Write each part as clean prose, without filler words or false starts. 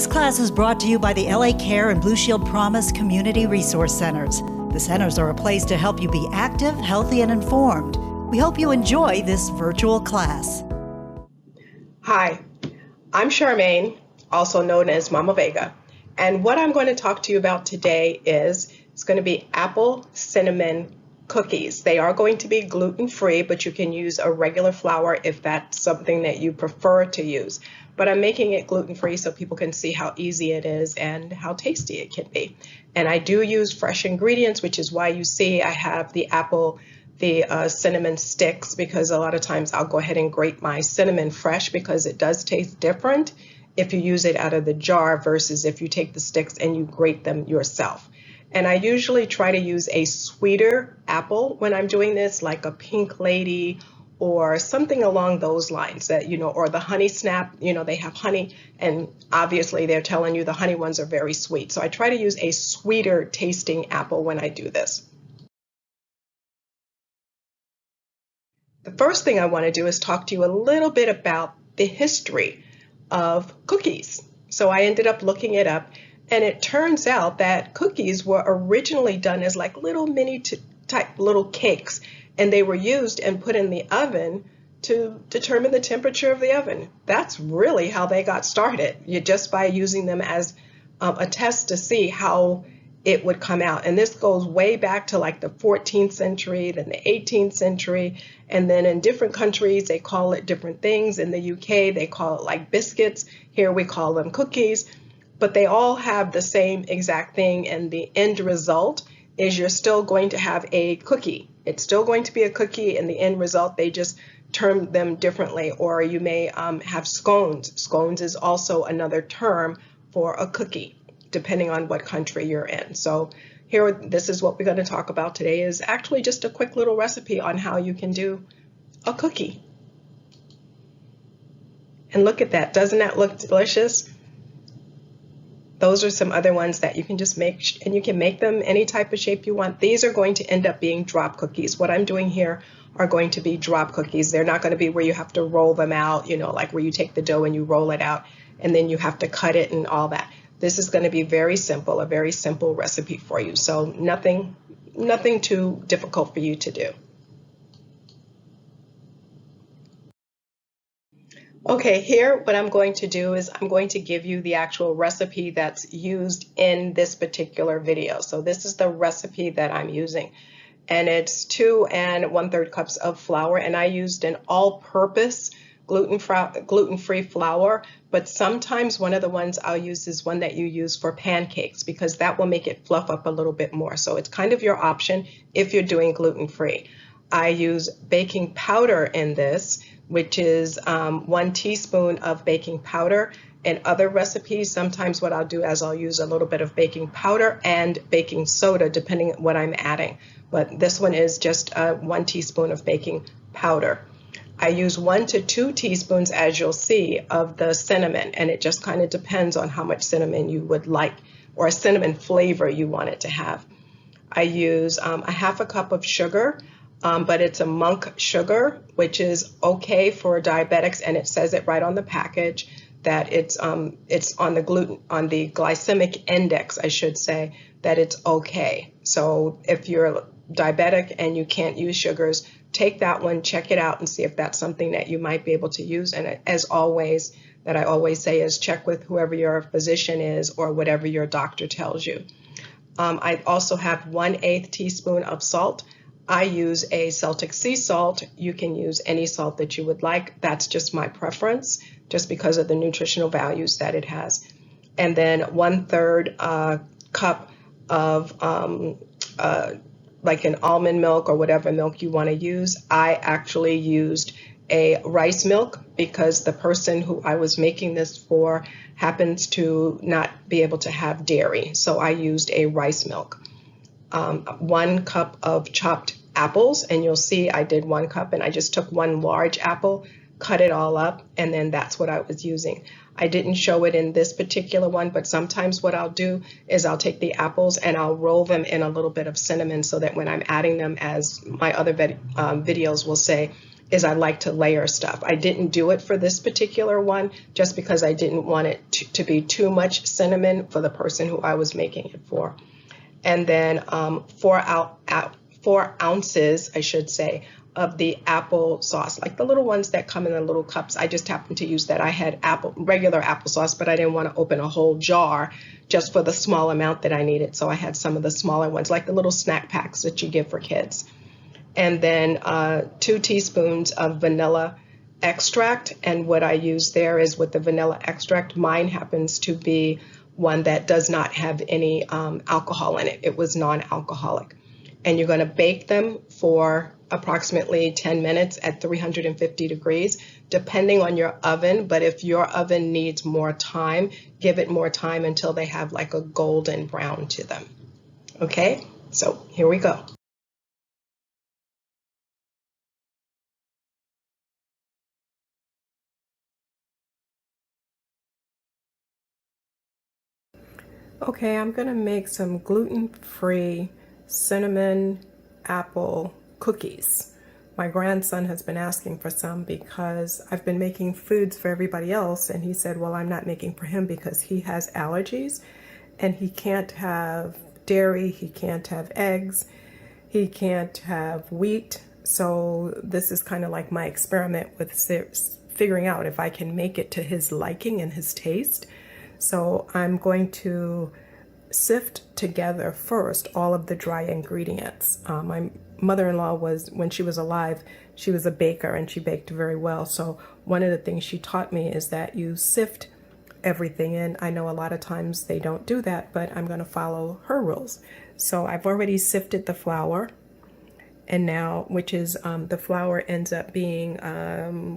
This class is brought to you by the LA Care and Blue Shield Promise Community Resource Centers. The centers are a place to help you be active, healthy, and informed. We hope you enjoy this virtual class. Hi, I'm Charmaine, also known as Mama Vega, and what I'm going to talk to you about today is it's going to be apple cinnamon cookies. They are going to be gluten-free, but you can use a regular flour if that's something that you prefer to use. But I'm making it gluten-free so people can see how easy it is and how tasty it can be. And I do use fresh ingredients, which is why you see I have the cinnamon sticks, because a lot of times I'll go ahead and grate my cinnamon fresh because it does taste different if you use it out of the jar versus if you take the sticks and you grate them yourself. And I usually try to use a sweeter apple when I'm doing this, like a Pink Lady or something along those lines, that, or the honey snap, they have honey, and obviously they're telling you the honey ones are very sweet. So I try to use a sweeter tasting apple when I do this. The first thing I want to do is talk to you a little bit about the history of cookies. So I ended up looking it up, and it turns out that cookies were originally done as like little mini type little cakes, and they were used and put in the oven to determine the temperature of the oven. That's really how they got started, just by using them as a test to see how it would come out. And this goes way back to like the 14th century, then the 18th century, and then in different countries they call it different things. In the UK they call it like biscuits, here we call them cookies, but they all have the same exact thing, and the end result is you're still going to have a cookie. It's still going to be a cookie, and the end result, they just term them differently. Or you may have scones. Scones is also another term for a cookie, depending on what country you're in. So here, this is what we're going to talk about today, is actually just a quick little recipe on how you can do a cookie. And look at that. Doesn't that look delicious? Those are some other ones that you can just make, and you can make them any type of shape you want. These are going to end up being drop cookies. What I'm doing here are going to be drop cookies. They're not going to be where you have to roll them out, like where you take the dough and you roll it out and then you have to cut it and all that. This is going to be very simple, a very simple recipe for you. So nothing too difficult for you to do. Okay, here what I'm going to do is I'm going to give you the actual recipe that's used in this particular video. So this is the recipe that I'm using, and it's 2 1/3 cups of flour, and I used an all-purpose gluten-free flour, but sometimes one of the ones I'll use is one that you use for pancakes, because that will make it fluff up a little bit more. So it's kind of your option if you're doing gluten-free. I use baking powder in this, which is 1 teaspoon of baking powder. In other recipes, sometimes what I'll do is I'll use a little bit of baking powder and baking soda, depending on what I'm adding. But this one is just 1 teaspoon of baking powder. I use 1 to 2 teaspoons, as you'll see, of the cinnamon, and it just kind of depends on how much cinnamon you would like, or a cinnamon flavor you want it to have. I use a 1/2 cup of sugar. But it's a monk sugar, which is okay for diabetics, and it says it right on the package that it's on the glycemic index, I should say, that it's okay. So if you're diabetic and you can't use sugars, take that one, check it out, and see if that's something that you might be able to use. And as always, that I always say is check with whoever your physician is or whatever your doctor tells you. I also have 1/8 teaspoon of salt. I use a Celtic sea salt. You can use any salt that you would like. That's just my preference, just because of the nutritional values that it has. And then 1/3 cup of like an almond milk or whatever milk you want to use. I actually used a rice milk because the person who I was making this for happens to not be able to have dairy. So I used a rice milk. 1 cup of chopped apples, and you'll see I did 1 cup, and I just took 1 large apple, cut it all up, and then that's what I was using. I didn't show it in this particular one, but sometimes what I'll do is I'll take the apples and I'll roll them in a little bit of cinnamon so that when I'm adding them, as my other videos will say, is I like to layer stuff. I didn't do it for this particular one just because I didn't want it to be too much cinnamon for the person who I was making it for. And then 4 ounces, I should say, of the apple sauce, like the little ones that come in the little cups. I just happened to use that. I had regular applesauce, but I didn't want to open a whole jar just for the small amount that I needed. So I had some of the smaller ones, like the little snack packs that you give for kids. And then 2 teaspoons of vanilla extract. And what I use there is with the vanilla extract, mine happens to be one that does not have any alcohol in it. It was non-alcoholic. And you're going to bake them for approximately 10 minutes at 350 degrees, depending on your oven. But if your oven needs more time, give it more time until they have like a golden brown to them. Okay, so here we go. Okay, I'm going to make some gluten-free cinnamon apple cookies. My grandson has been asking for some because I've been making foods for everybody else, and he said, well, I'm not making for him because he has allergies and he can't have dairy, he can't have eggs, he can't have wheat. So this is kind of like my experiment with figuring out if I can make it to his liking and his taste. So I'm going to sift together first all of the dry ingredients. My mother-in-law when she was alive, she was a baker and she baked very well. So one of the things she taught me is that you sift everything in. I know a lot of times they don't do that, but I'm going to follow her rules. So I've already sifted the flour, and now, which is the flour ends up being,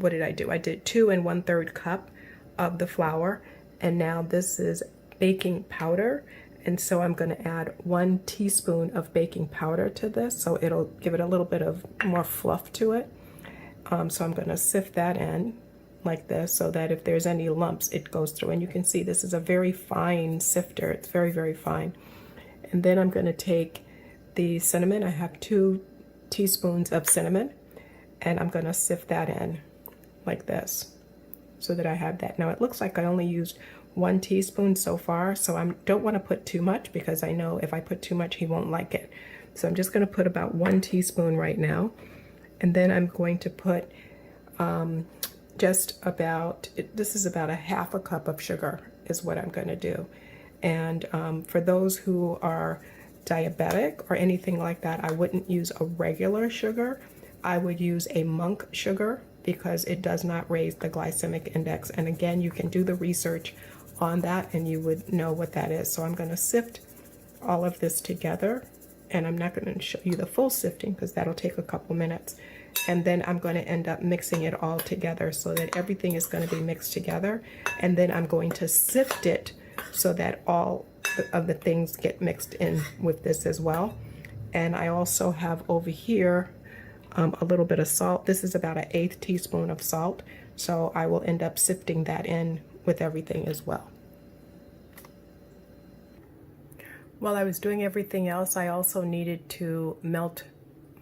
what did I do? I did 2 1/3 cup of the flour. And now this is baking powder. And so I'm going to add 1 teaspoon of baking powder to this. So it'll give it a little bit of more fluff to it. So I'm going to sift that in like this so that if there's any lumps, it goes through. And you can see this is a very fine sifter. It's very, very fine. And then I'm going to take the cinnamon. I have 2 teaspoons of cinnamon. And I'm going to sift that in like this, so that I have that. Now it looks like I only used 1 teaspoon so far, so I don't want to put too much because I know if I put too much he won't like it. So I'm just going to put about 1 teaspoon right now, and then I'm going to put just about, this is about a 1/2 cup of sugar is what I'm going to do. And for those who are diabetic or anything like that, I wouldn't use a regular sugar. I would use a monk sugar because it does not raise the glycemic index. And again, you can do the research on that and you would know what that is. So I'm going to sift all of this together, and I'm not going to show you the full sifting because that'll take a couple minutes. And then I'm going to end up mixing it all together so that everything is going to be mixed together. And then I'm going to sift it so that all of the things get mixed in with this as well. And I also have over here a little bit of salt. This is about an 1/8 teaspoon of salt. So I will end up sifting that in with everything as well. While I was doing everything else, I also needed to melt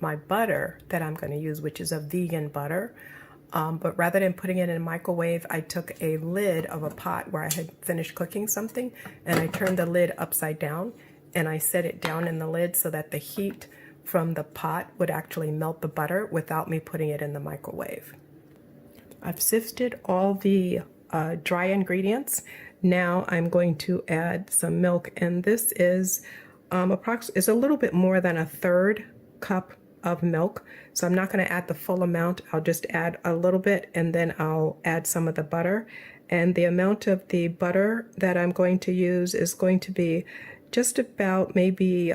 my butter that I'm going to use, which is a vegan butter. But rather than putting it in a microwave, I took a lid of a pot where I had finished cooking something, and I turned the lid upside down, and I set it down in the lid so that the heat from the pot would actually melt the butter without me putting it in the microwave. I've sifted all the dry ingredients. Now I'm going to add some milk, and this is is a little bit more than a 1/3 cup of milk. So I'm not going to add the full amount. I'll just add a little bit, and then I'll add some of the butter. And the amount of the butter that I'm going to use is going to be just about maybe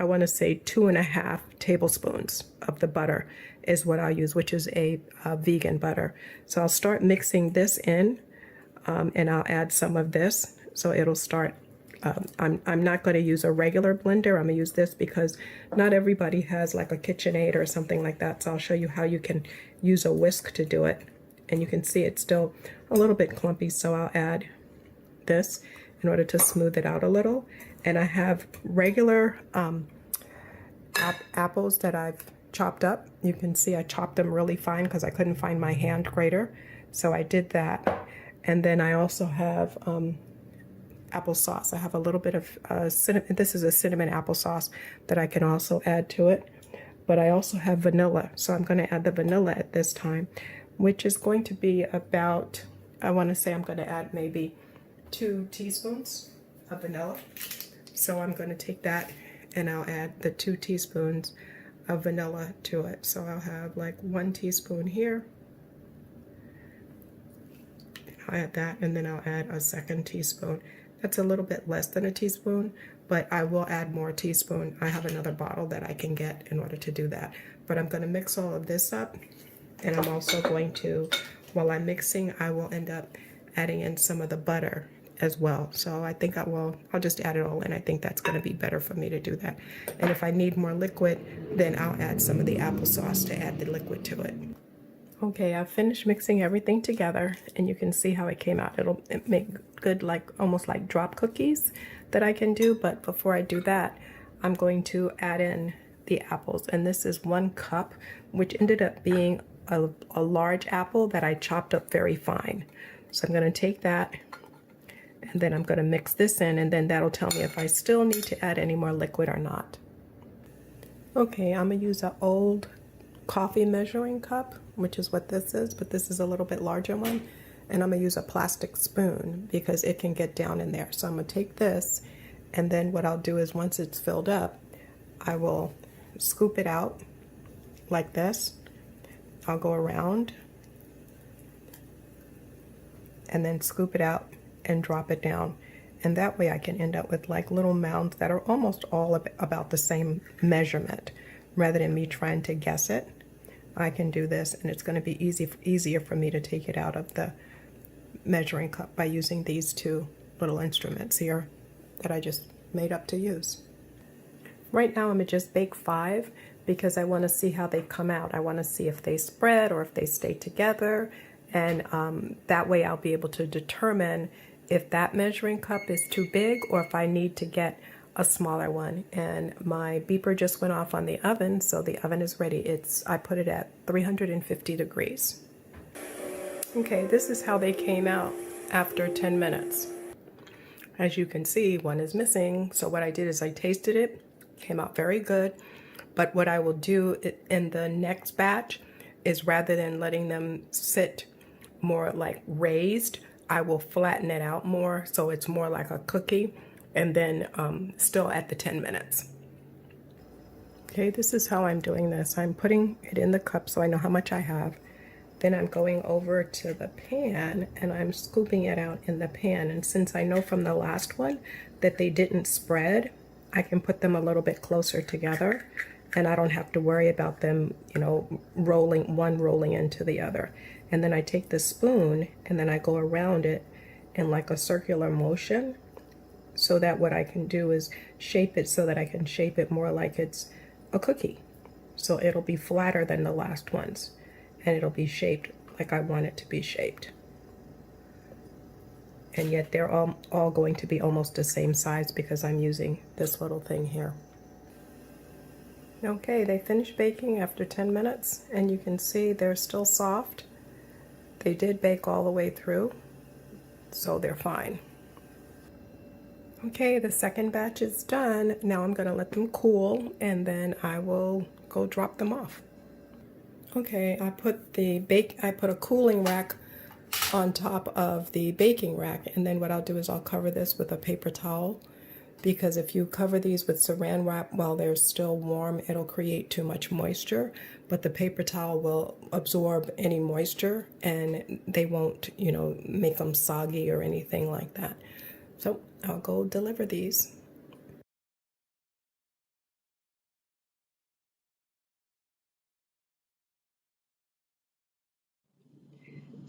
I want to say 2.5 tablespoons of the butter is what I'll use, which is a vegan butter. So I'll start mixing this in, and I'll add some of this. So it'll start, I'm not going to use a regular blender. I'm going to use this because not everybody has like a KitchenAid or something like that. So I'll show you how you can use a whisk to do it. And you can see it's still a little bit clumpy. So I'll add this in order to smooth it out a little. And I have regular apples that I've chopped up. You can see I chopped them really fine because I couldn't find my hand grater. So I did that. And then I also have applesauce. I have a little bit of cinnamon. This is a cinnamon applesauce that I can also add to it. But I also have vanilla. So I'm going to add the vanilla at this time, which is going to be about, I want to say I'm going to add maybe 2 teaspoons of vanilla. So I'm going to take that and I'll add the 2 teaspoons of vanilla to it. So I'll have like 1 teaspoon here. I'll add that, and then I'll add a 2nd teaspoon. That's a little bit less than a teaspoon, but I will add more teaspoon. I have another bottle that I can get in order to do that. But I'm going to mix all of this up, and I'm also going to, while I'm mixing, I will end up adding in some of the butter as well. So I think I'll just add it all in. I think that's going to be better for me to do that. And if I need more liquid, then I'll add some of the applesauce to add the liquid to it. Okay, I've finished mixing everything together, and you can see how it came out. It'll make good, like almost like drop cookies that I can do. But before I do that, I'm going to add in the apples. And this is 1 cup, which ended up being a large apple that I chopped up very fine. So I'm going to take that, and then I'm going to mix this in, and then that'll tell me if I still need to add any more liquid or not. Okay, I'm going to use an old coffee measuring cup, which is what this is, but this is a little bit larger one. And I'm going to use a plastic spoon because it can get down in there. So I'm going to take this, and then what I'll do is once it's filled up, I will scoop it out like this. I'll go around and then scoop it out and drop it down. And that way I can end up with like little mounds that are almost all about the same measurement. Rather than me trying to guess it, I can do this, and it's going to be easier for me to take it out of the measuring cup by using these 2 little instruments here that I just made up to use. Right now I'm going to just bake 5 because I want to see how they come out. I want to see if they spread or if they stay together, and that way I'll be able to determine if that measuring cup is too big or if I need to get a smaller one. And my beeper just went off on the oven, so the oven is ready. I put it at 350 degrees. Okay, this is how they came out after 10 minutes. As you can see, one is missing. So what I did is I tasted it, came out very good. But what I will do in the next batch is, rather than letting them sit more like raised, I will flatten it out more so it's more like a cookie, and then still at the 10 minutes. Okay, this is how I'm doing this. I'm putting it in the cup so I know how much I have. Then I'm going over to the pan and I'm scooping it out in the pan. And since I know from the last one that they didn't spread, I can put them a little bit closer together, and I don't have to worry about them, rolling into the other. And then I take the spoon and then I go around it in like a circular motion, so that what I can do is shape it so that I can shape it more like it's a cookie. So it'll be flatter than the last ones, and it'll be shaped like I want it to be shaped. And yet they're all going to be almost the same size because I'm using this little thing here. Okay, they finished baking after 10 minutes, and you can see they're still soft. They did bake all the way through, so they're fine. Okay, the second batch is done. Now I'm going to let them cool, and then I will go drop them off. Okay, I put a cooling rack on top of the baking rack, and then what I'll do is I'll cover this with a paper towel, because if you cover these with saran wrap while they're still warm, it'll create too much moisture, but the paper towel will absorb any moisture and they won't, make them soggy or anything like that. So I'll go deliver these.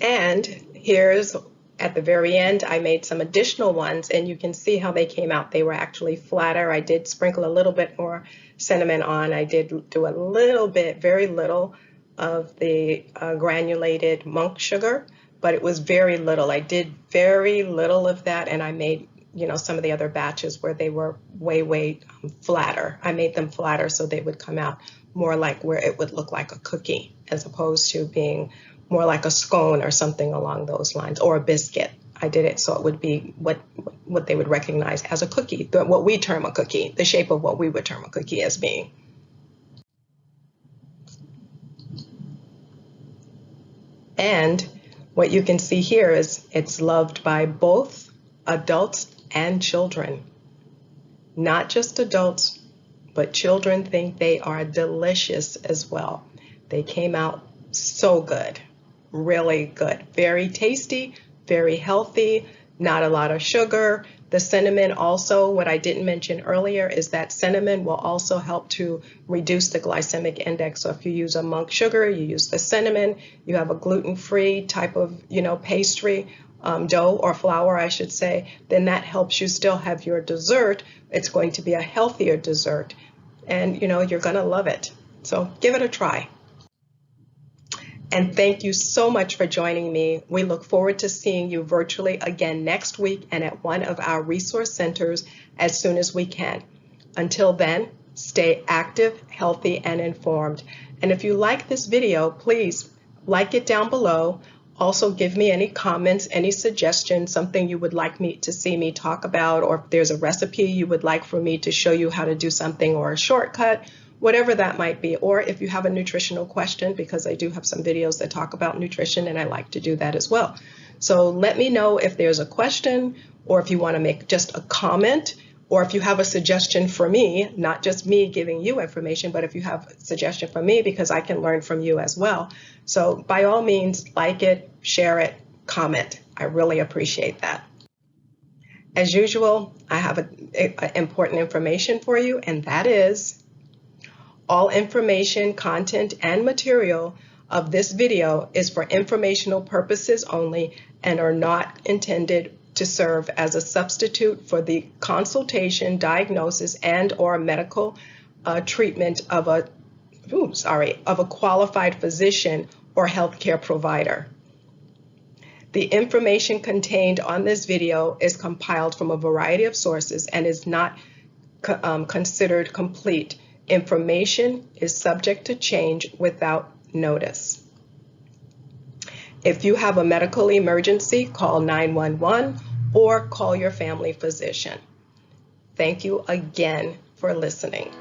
And here's, at the very end, I made some additional ones, and you can see how they came out. They were actually flatter. I did sprinkle a little bit more cinnamon on. I did do a little bit, very little, of the granulated monk sugar, but it was very little. I did very little of that, and I made some of the other batches where they were way flatter. I made them flatter so they would come out more like where it would look like a cookie, as opposed to being more like a scone or something along those lines, or a biscuit. I did it so it would be what they would recognize as a cookie, what we term a cookie, the shape of what we would term a cookie as being. And what you can see here is it's loved by both adults and children. Not just adults, but children think they are delicious as well. They came out so good, really good, very tasty, very healthy, not a lot of sugar. The cinnamon also, what I didn't mention earlier, is that cinnamon will also help to reduce the glycemic index. So if you use a monk sugar, you use the cinnamon, you have a gluten-free type of, pastry, dough or flour, I should say, then that helps you still have your dessert. It's going to be a healthier dessert, and you're going to love it. So give it a try. And thank you so much for joining me. We look forward to seeing you virtually again next week and at one of our resource centers as soon as we can. Until then, stay active, healthy, and informed. And if you like this video, please like it down below. Also, give me any comments, any suggestions, something you would like me to see me talk about, or if there's a recipe you would like for me to show you how to do something, or a shortcut, whatever that might be. Or if you have a nutritional question, because I do have some videos that talk about nutrition and I like to do that as well. So let me know if there's a question, or if you want to make just a comment, or if you have a suggestion for me, not just me giving you information, but if you have a suggestion for me, because I can learn from you as well. So by all means, like it, share it, comment. I really appreciate that. As usual, I have important information for you, and that is all information, content, and material of this video is for informational purposes only and are not intended to serve as a substitute for the consultation, diagnosis, and or medical treatment of a qualified physician or healthcare provider. The information contained on this video is compiled from a variety of sources and is not considered complete. Information is subject to change without notice. If you have a medical emergency, call 911 or call your family physician. Thank you again for listening.